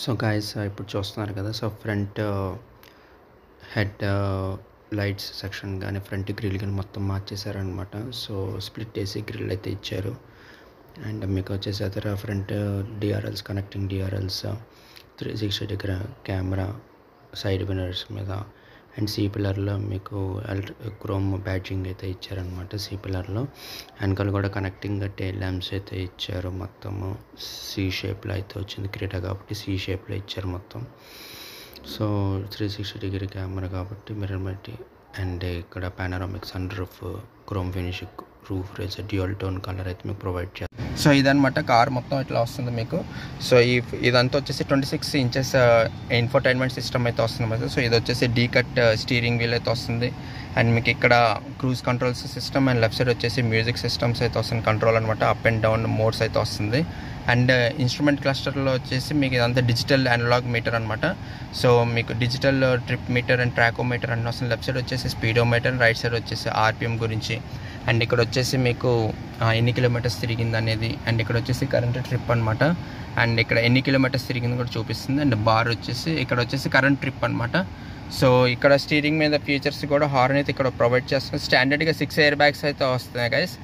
So guys ఇప్పుడు చూస్తున్నారు కదా. So front head lights section కానీ ఫ్రంట్ గ్రిల్ కానీ మొత్తం మార్చేశారనమాట. సో స్ప్లిట్ ఏసీ గ్రిల్ అయితే ఇచ్చారు. అండ్ మీకు వచ్చేసి other front DRLs, connecting DRLs, 360 దగ్గర కెమెరా, సైడ్ మిర్రర్స్ మీద అండ్ సి పిల్లర్లో మీకు క్రోమ్ బ్యాడ్జింగ్ అయితే ఇచ్చారనమాట. సి పిల్లర్లో వెనకాల కూడా కనెక్టింగ్ టైల్ ల్యాంప్స్ అయితే ఇచ్చారు. మొత్తము సి షేప్లో అయితే వచ్చింది, క్రీటా కాబట్టి సి షేప్లో ఇచ్చారు మొత్తం. సో 360 డిగ్రీ కెమెరా కాబట్టి మిర్రర్ బట్టి. అండ్ ఇక్కడ panoramic sunroof, chrome finish roof rails, dual tone colour అయితే మీకు ప్రొవైడ్ చేస్తారు. సో ఇదనమాట కార్ మొత్తం ఇట్లా వస్తుంది మీకు. సో ఇదంతా వచ్చేసి 26 ఇంచెస్ ఇన్ఫోటైన్మెంట్ సిస్టమ్ అయితే వస్తుంది అన్నమాట. సో ఇది వచ్చేసి డీ కట్ స్టీరింగ్ వీల్ అయితే వస్తుంది. అండ్ మీకు ఇక్కడ cruise controls system and left side వచ్చేసి మ్యూజిక్ సిస్టమ్స్ అయితే వస్తుంది, కంట్రోల్ అనమాట. అప్ అండ్ డౌన్ మోడ్స్ అయితే వస్తుంది. అండ్ ఇన్స్ట్రుమెంట్ క్లస్టర్లో వచ్చేసి మీకు ఇదంతా డిజిటల్ అనలాగ్ మీటర్ అనమాట. సో మీకు డిజిటల్ ట్రిప్ మీటర్ అండ్ ట్రాకోమీటర్ అన్నీ వస్తుంది. లెఫ్ట్ సైడ్ వచ్చేసి స్పీడోమీటర్, రైట్ సైడ్ వచ్చేసి ఆర్పిఎం గురించి. అండ్ ఇక్కడ వచ్చేసి మీకు ఎన్ని కిలోమీటర్స్ తిరిగింది అనేది, అండ్ ఇక్కడ వచ్చేసి కరెంట్ ట్రిప్ అనమాట. అండ్ ఇక్కడ ఎన్ని కిలోమీటర్స్ తిరిగింది కూడా చూపిస్తుంది. అండ్ బార్ వచ్చేసి ఇక్కడ వచ్చేసి కరెంట్ ట్రిప్ అనమాట. సో ఇక్కడ స్టీరింగ్ మీద ఫీచర్స్ కూడా హార్న్ అయితే ఇక్కడ ప్రొవైడ్ చేస్తుంది. స్టాండర్డ్గా 6 ఎయిర్ బ్యాగ్స్ అయితే వస్తున్నాయి గైస్.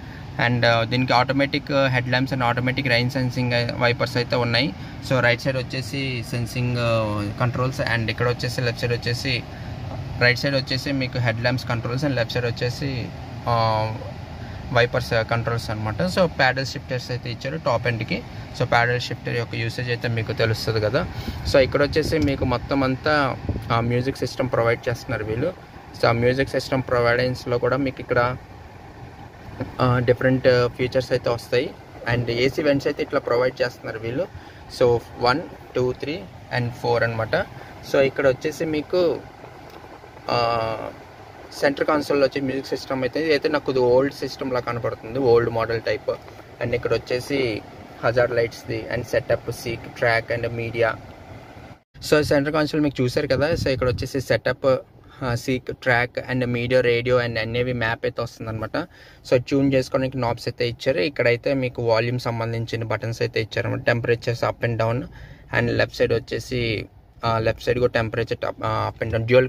అండ్ దీనికి automatic head lamps and automatic rain sensing wipers అయితే ఉన్నాయి. సో రైట్ సైడ్ వచ్చేసి సెన్సింగ్ కంట్రోల్స్, అండ్ ఇక్కడ వచ్చేసి లెఫ్ట్ సైడ్ వచ్చేసి రైట్ సైడ్ వచ్చేసి మీకు head lamps controls and left side వచ్చేసి వైపర్స్ కంట్రోల్స్ అనమాట. సో ప్యాడల్ షిఫ్టర్స్ అయితే ఇచ్చారు టాప్ ఎండ్కి. సో ప్యాడల్ షిఫ్టర్ యొక్క యూసేజ్ అయితే మీకు తెలుస్తుంది కదా. సో ఇక్కడ వచ్చేసి మీకు మొత్తం అంతా మ్యూజిక్ సిస్టమ్ ప్రొవైడ్ చేస్తున్నారు వీళ్ళు. సో ఆ మ్యూజిక్ సిస్టమ్ ప్రొవైడెన్స్లో కూడా మీకు ఇక్కడ డిఫరెంట్ ఫీచర్స్ అయితే వస్తాయి. అండ్ ఏసీ వెంట్స్ అయితే ఇట్లా ప్రొవైడ్ చేస్తున్నారు వీళ్ళు. సో 1, 2, 3 అండ్ 4 అనమాట. సో ఇక్కడ వచ్చేసి మీకు సెంటర్ కన్సోల్లో వచ్చే మ్యూజిక్ సిస్టమ్ అయితే నాకు ఓల్డ్ సిస్టమ్లా కనపడుతుంది, ఓల్డ్ మోడల్ టైప్. అండ్ ఇక్కడ వచ్చేసి హజార్డ్ లైట్స్ది and setup, seek, track and media. So centre console మీకు చూసారు కదా. సో ఇక్కడ వచ్చేసి setup, seek, track and media, radio and NAV map అయితే వస్తుంది అనమాట. సో ట్యూన్ చేసుకోవడానికి నాబ్స్ అయితే ఇచ్చారు. ఇక్కడైతే మీకు వాల్యూమ్ సంబంధించిన బటన్స్ అయితే ఇచ్చారు అనమాట. Temperatures up and down. And left side వచ్చేసి లెఫ్ట్ సైడ్ కూడా temperature up and down, dual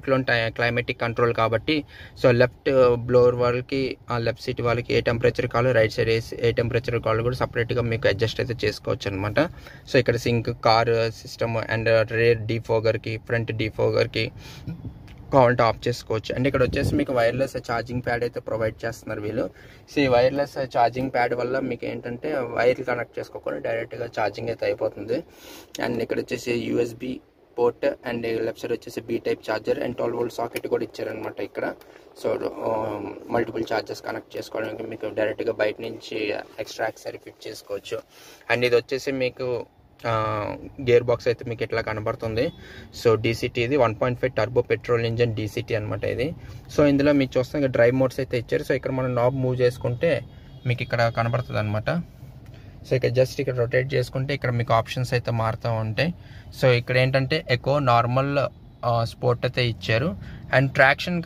climatic control కాబట్టి. సో లెఫ్ట్ బ్లోర్ వాళ్ళకి, లెఫ్ట్ సీట్ వాళ్ళకి ఏ టెంపరేచర్ కావాలో, రైట్ సైడ్ ఏ టెంపరేచర్ కావాలో కూడా సపరేట్గా మీకు అడ్జస్ట్ అయితే చేసుకోవచ్చు అనమాట. సో ఇక్కడ sync, car system and rear డీఫోగర్కి, ఫ్రంట్ డీఫోగర్కి కావాలంటే ఆఫ్ చేసుకోవచ్చు. అండ్ ఇక్కడ వచ్చేసి మీకు వైర్లెస్ ఛార్జింగ్ ప్యాడ్ అయితే ప్రొవైడ్ చేస్తున్నారు వీళ్ళు. సో ఈ వైర్లెస్ ఛార్జింగ్ ప్యాడ్ వల్ల మీకు ఏంటంటే వైర్లు కనెక్ట్ చేసుకోకుండా డైరెక్ట్గా ఛార్జింగ్ అయితే అయిపోతుంది. అండ్ ఇక్కడ వచ్చేసి USB port and left side వచ్చేసి B type charger and 12 volt socket కూడా ఇచ్చారనమాట ఇక్కడ. సో మల్టిపుల్ ఛార్జెస్ కనెక్ట్ చేసుకోవడానికి మీకు డైరెక్ట్గా బయట నుంచి ఎక్స్ట్రా యాక్సరీ ఫిట్ చేసుకోవచ్చు. అండ్ ఇది వచ్చేసి మీకు గేర్ బాక్స్ అయితే మీకు ఇట్లా కనబడుతుంది. సో డీసీటీ, ఇది 1.5 టర్బో పెట్రోల్ ఇంజన్ డీసీటీ అనమాట ఇది. సో ఇందులో మీకు చూస్తే డ్రైవ్ మోడ్స్ అయితే ఇచ్చారు. సో ఇక్కడ మనం నాబ్ మూవ్ చేసుకుంటే మీకు ఇక్కడ కనబడుతుంది అనమాట. సో ఇక్కడ జస్ట్ ఇక్కడ రొటేట్ చేసుకుంటే ఇక్కడ మీకు ఆప్షన్స్ అయితే మారుతూ ఉంటాయి. సో ఇక్కడ ఏంటంటే ఎకో, నార్మల్, స్పోర్ట్ అయితే ఇచ్చారు. అండ్ ట్రాక్షన్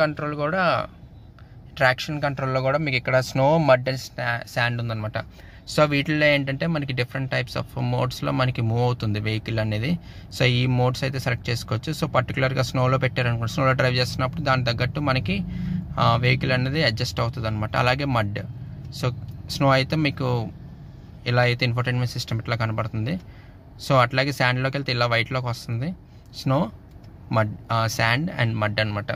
కంట్రోల్లో కూడా మీకు ఇక్కడ స్నో, మడ్ అండ్ శాండ్ ఉందన్నమాట. సో వీటిల్లో ఏంటంటే మనకి డిఫరెంట్ టైప్స్ ఆఫ్ మోడ్స్లో మనకి మూవ్ అవుతుంది వెహికల్ అనేది. సో ఈ మోడ్స్ అయితే సెలెక్ట్ చేసుకోవచ్చు. సో పర్టికులర్గా స్నోలో పెట్టారనుకోండి, స్నోలో డ్రైవ్ చేస్తున్నప్పుడు దాని తగ్గట్టు మనకి వెహికల్ అనేది అడ్జస్ట్ అవుతుంది అనమాట. అలాగే మడ్, సో స్నో అయితే మీకు ఇలా అయితే ఇన్ఫోటైన్మెంట్ సిస్టమ్ ఇట్లా కనబడుతుంది. సో అట్లాగే శాండ్లోకి వెళ్తే ఇలా వైట్లోకి వస్తుంది, snow, mud, sand and mud అనమాట.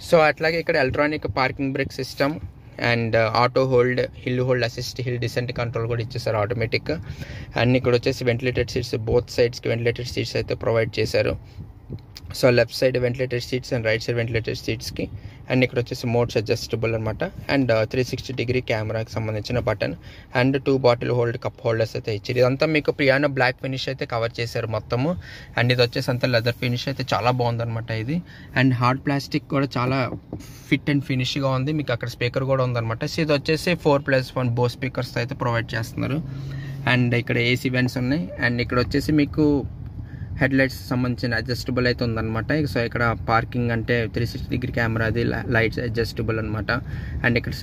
సో అట్లాగే ఇక్కడ electronic parking brake system and auto hold, hill hold assist, hill descent control కూడా ఇచ్చేసారు ఆటోమేటిక్. అండ్ ఇక్కడ వచ్చేసి వెంటిలేటెడ్ సీట్స్, బోత్ సైడ్స్కి వెంటిలేటెడ్ సీట్స్ అయితే ప్రొవైడ్ చేశారు. So left side ventilated seats and right side ventilated సీట్స్కి. అండ్ ఇక్కడ వచ్చేసి మోడ్స్ అడ్జస్టబుల్ అనమాట. అండ్ 360 డిగ్రీ కెమెరాకి సంబంధించిన button and 2 bottle hold, cup holders అయితే ఇచ్చారు. ఇదంతా మీకు పియానో బ్లాక్ ఫినిష్ అయితే కవర్ చేశారు మొత్తము. అండ్ ఇది వచ్చేసి అంతా లెదర్ ఫినిష్ అయితే చాలా బాగుందనమాట ఇది. అండ్ హార్డ్ ప్లాస్టిక్ కూడా చాలా ఫిట్ అండ్ ఫినిష్గా ఉంది. మీకు అక్కడ స్పీకర్ కూడా ఉందన్నమాట. సో ఇది వచ్చేసి 4+1 బో స్పీకర్స్ అయితే ప్రొవైడ్ చేస్తున్నారు. అండ్ ఇక్కడ ఏసీ వెంట్స్ ఉన్నాయి. అండ్ ఇక్కడ వచ్చేసి మీకు హెడ్ లైట్స్ సంబంధించిన అడ్జస్టబుల్ అయితే ఉందన్నమాట. సో ఇక్కడ పార్కింగ్ అంటే 360 డిగ్రీ కెమెరా, అది లైట్స్ అడ్జస్టబుల్ అనమాట. అండ్ ఇక్కడ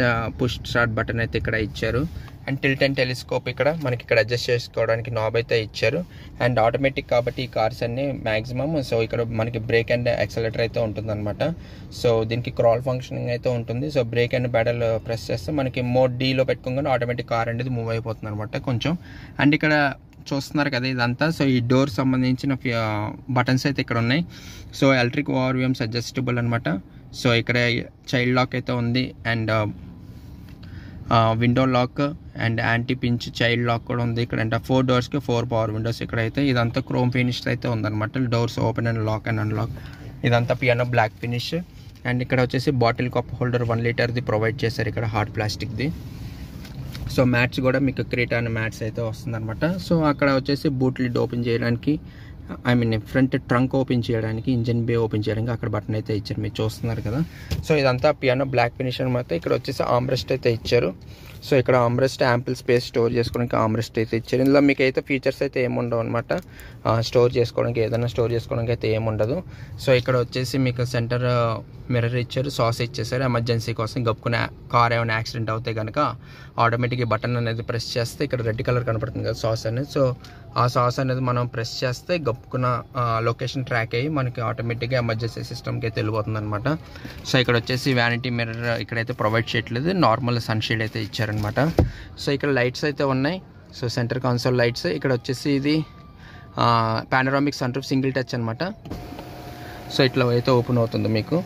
పుష్ స్టార్ట్ బటన్ అయితే ఇక్కడ ఇచ్చారు. అండ్ టిల్ట్ అండ్ టెలిస్కోప్ ఇక్కడ మనకి ఇక్కడ అడ్జస్ట్ చేసుకోవడానికి నాబ్ అయితే ఇచ్చారు. అండ్ ఆటోమేటిక్ కాబట్టి ఈ కార్స్ అన్ని మ్యాక్సిమం సో ఇక్కడ మనకి బ్రేక్ అండ్ యాక్సలరేటర్ అయితే ఉంటుందన్నమాట. సో దీనికి క్రాల్ ఫంక్షనింగ్ అయితే ఉంటుంది. So break and pedal press చేస్తే మనకి మోడ్ డీలో పెట్టుకోగానే ఆటోమేటిక్ కార్ అనేది మూవ్ అయిపోతుంది అనమాట కొంచెం. అండ్ ఇక్కడ చూస్తున్నారు కదా ఇదంతా. సో ఈ డోర్ సంబంధించిన బటన్స్ అయితే ఇక్కడ ఉన్నాయి. సో ఎలక్ట్రిక్ ఓఆర్విఎమ్స్ అడ్జస్టబుల్ అనమాట. సో ఇక్కడ చైల్డ్ లాక్ అయితే ఉంది. And window lock and anti pinch child lock కూడా ఉంది ఇక్కడ. అంటే 4 డోర్స్కి 4 పవర్ విండోస్ ఇక్కడైతే. ఇదంతా క్రోమ్ ఫినిష్ అయితే ఉందన్నమాట. Doors open and lock and unlock. ఇదంతా పియానో బ్లాక్ ఫినిష్. అండ్ ఇక్కడ వచ్చేసి బాటిల్ కప్ హోల్డర్ 1 లీటర్ది ప్రొవైడ్ చేశారు ఇక్కడ, హార్డ్ ప్లాస్టిక్ది. సో మ్యాట్స్ కూడా మీకు క్రీటా అనే మ్యాట్స్ అయితే వస్తుందన్నమాట. సో అక్కడ వచ్చేసి బూట్ లిడ్ ఓపెన్ చేయడానికి, I mean front trunk open చేయడానికి, ఇంజన్ బే ఓపెన్ చేయడానికి అక్కడ బటన్ అయితే ఇచ్చారు, మీరు చూస్తున్నారు కదా. సో ఇదంతా పియానో బ్లాక్ ఫినిష్ అనమాట. ఇక్కడ వచ్చేసి ఆమ్రెస్ట్ అయితే ఇచ్చారు. సో ఇక్కడ ఆమ్రెస్ట్ యాంపుల్ స్పేస్ స్టోర్ చేసుకోవడానికి ఆమ్రెస్ట్ అయితే ఇచ్చారు. ఇందులో మీకు అయితే ఫీచర్స్ అయితే ఏముండవు అనమాట. స్టోర్ చేసుకోవడానికి ఏదైనా స్టోర్ చేసుకోవడానికి అయితే ఏముండదు. సో ఇక్కడ వచ్చేసి మీకు సెంటర్ మిర్రర్ ఇచ్చారు, సాస్ ఇచ్చేసారు ఎమర్జెన్సీ కోసం. గప్పుకున్న కార్ ఏమైనా యాక్సిడెంట్ అవుతే కనుక ఆటోమేటిక్గా బటన్ అనేది ప్రెస్ చేస్తే ఇక్కడ రెడ్ కలర్ కనపడుతుంది కదా సాస్ అనేది. సో ఆ సాస్ అనేది మనం ప్రెస్ చేస్తే గప్పుకున్న లొకేషన్ ట్రాక్ అయ్యి మనకి ఆటోమేటిక్గా ఎమర్జెన్సీ సిస్టమ్కి అయితే వెళ్ళిపోతుంది అనమాట. సో ఇక్కడ వచ్చేసి వ్యానిటీ మిర్రర్ ఇక్కడైతే ప్రొవైడ్ చేయట్లేదు, నార్మల్ సన్షేడ్ అయితే ఇచ్చారనమాట. సో ఇక్కడ లైట్స్ అయితే ఉన్నాయి. So centre console lights. ఇక్కడ వచ్చేసి ఇది panoramic sunroof single touch అనమాట. సో ఇట్లా అయితే ఓపెన్ అవుతుంది మీకు.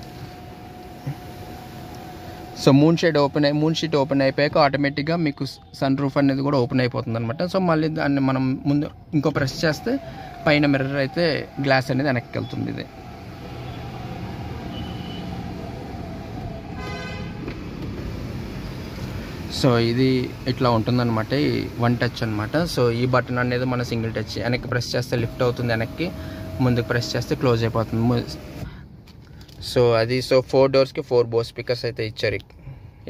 సో మూన్ షీట్ ఓపెన్ అయిపోయాక ఆటోమేటిక్గా మీకు సన్ రూఫ్ అనేది కూడా ఓపెన్ అయిపోతుంది అనమాట. సో మళ్ళీ దాన్ని మనం ముందు ఇంకో ప్రెస్ చేస్తే పైన మిర్రర్ అయితే గ్లాస్ అనేది వెనక్కి వెళ్తుంది. ఇది సో ఇది ఇట్లా ఉంటుందన్నమాట. ఈ 1 టచ్ అనమాట. సో ఈ బటన్ అనేది మన సింగిల్ టచ్. వెనక్కి ప్రెస్ చేస్తే లిఫ్ట్ అవుతుంది వెనక్కి, ముందుకు ప్రెస్ చేస్తే క్లోజ్ అయిపోతుంది. సో అది 4 డోర్స్కి 4 బోస్ స్పీకర్స్ అయితే ఇచ్చారు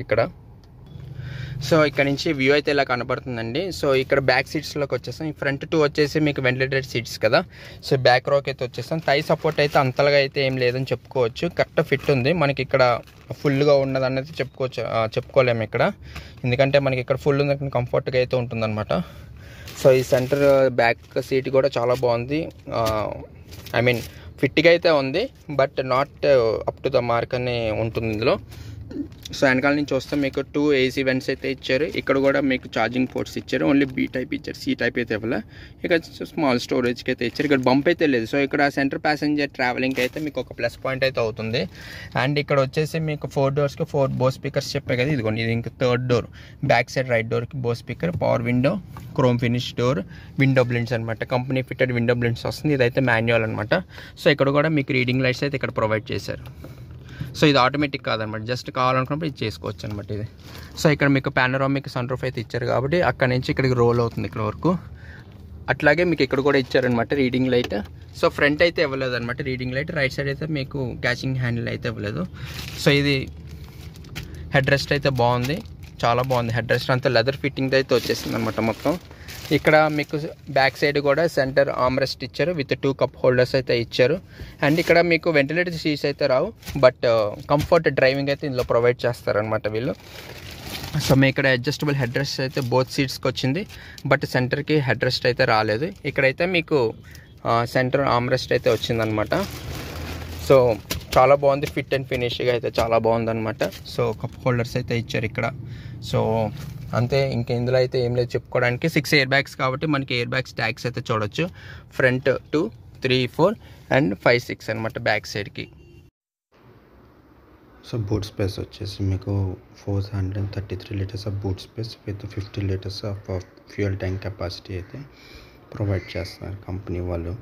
ఇక్కడ. సో ఇక్కడ నుంచి వ్యూ అయితే ఇలా కనపడుతుందండి. సో ఇక్కడ బ్యాక్ సీట్స్లోకి వచ్చేస్తాం. ఈ ఫ్రంట్ 2 వచ్చేసి మీకు వెంటిలేటెడ్ సీట్స్ కదా. సో బ్యాక్ రోకి అయితే వచ్చేస్తాం. థై సపోర్ట్ అయితే అంతలాగా అయితే ఏం లేదని చెప్పుకోవచ్చు, కరెక్ట్ ఫిట్ ఉంది. మనకి ఇక్కడ ఫుల్గా ఉన్నది అనేది చెప్పుకోలేము ఇక్కడ, ఎందుకంటే మనకి ఇక్కడ ఫుల్ ఉంది, కంఫర్ట్గా అయితే ఉంటుందన్నమాట. సో ఈ సెంటర్ బ్యాక్ సీట్ కూడా చాలా బాగుంది. ఐ మీన్ ఫిట్గా అయితే ఉంది, but not up to the mark అని ఉంటుంది ఇందులో. సో వెనకాల నుంచి వస్తే మీకు 2 AC వెంట్స్ అయితే ఇచ్చారు. ఇక్కడ కూడా మీకు ఛార్జింగ్ పోర్ట్స్ ఇచ్చారు. ఓన్లీ B టైప్ ఇచ్చారు, C టైప్ అయితే ఇవ్వలే. ఇక్కడ స్మాల్ స్టోరేజ్కి అయితే ఇచ్చారు. ఇక్కడ బంప్ అయితే లేదు. సో ఇక్కడ సెంటర్ ప్యాసింజర్ ట్రావెలింగ్కి అయితే మీకు ఒక ప్లస్ పాయింట్ అయితే అవుతుంది. అండ్ ఇక్కడ వచ్చేసి మీకు 4 డోర్స్కి 4 బోస్ స్పీకర్స్ చెప్పే కదా. ఇదిగోండి, ఇది ఇంకా 3rd door, back side right డోర్కి Bose speaker, power window, chrome finish door, window blinds అనమాట. కంపెనీ ఫిటెడ్ విండో బ్లిండ్స్ వస్తుంది. ఇదైతే మాన్యువల్ అనమాట. సో ఇక్కడ కూడా మీకు రీడింగ్ లైట్స్ అయితే ఇక్కడ ప్రొవైడ్ చేశారు. సో ఇది ఆటోమేటిక్ కాదనమాట, జస్ట్ కావాలనుకున్నప్పుడు ఇది చేసుకోవచ్చు అనమాట ఇది. సో ఇక్కడ మీకు పానరామిక్ సన్ రూఫ్ అయితే ఇచ్చారు కాబట్టి అక్కడ నుంచి ఇక్కడికి రోల్ అవుతుంది ఇక్కడ వరకు. అట్లాగే మీకు ఇక్కడ కూడా ఇచ్చారనమాట రీడింగ్ లైట్. సో ఫ్రంట్ అయితే ఇవ్వలేదు అనమాట రీడింగ్ లైట్. రైట్ సైడ్ అయితే మీకు క్యాచింగ్ హ్యాండిల్ అయితే ఇవ్వలేదు. సో ఇది హెడ్ రెస్ట్ అయితే బాగుంది, చాలా బాగుంది. హెడ్ రెస్ట్ అంతా లెదర్ ఫిట్టింగ్ అయితే వచ్చేసింది అనమాట మొత్తం. ఇక్కడ మీకు బ్యాక్ సైడ్ కూడా సెంటర్ ఆమ్రెస్ట్ ఇచ్చారు విత్ 2 కప్ హోల్డర్స్ అయితే ఇచ్చారు. అండ్ ఇక్కడ మీకు వెంటిలేటెడ్ సీట్స్ అయితే రావు, బట్ కంఫర్ట్ డ్రైవింగ్ అయితే ఇందులో ప్రొవైడ్ చేస్తారనమాట వీళ్ళు. సో మీ ఇక్కడ అడ్జస్టబుల్ హెడ్ రెస్ట్ అయితే బోత్ సీట్స్కి వచ్చింది, బట్ సెంటర్కి హెడ్ రెస్ట్ అయితే రాలేదు. ఇక్కడైతే మీకు సెంటర్ ఆమ్రెస్ట్ అయితే వచ్చిందనమాట. సో చాలా బాగుంది, ఫిట్ అండ్ ఫినిష్గా అయితే చాలా బాగుందన్నమాట. సో కప్ హోల్డర్స్ అయితే ఇచ్చారు ఇక్కడ. సో అంతే, ఇంక ఇందులో అయితే ఏం లేదు చెప్పుకోవడానికి. 6 ఎయిర్ బ్యాగ్స్ కాబట్టి మనకి ఎయిర్ బ్యాగ్స్ ట్యాగ్స్ అయితే చూడొచ్చు. ఫ్రంట్ 2, 3, 4 అండ్ 5, 6 అనమాట బ్యాక్ సైడ్కి. సో బూట్ స్పేస్ వచ్చేసి మీకు 433 litres of boot space with 50 litres of fuel tank capacity అయితే ప్రొవైడ్ చేస్తున్నారు కంపెనీ వాళ్ళు.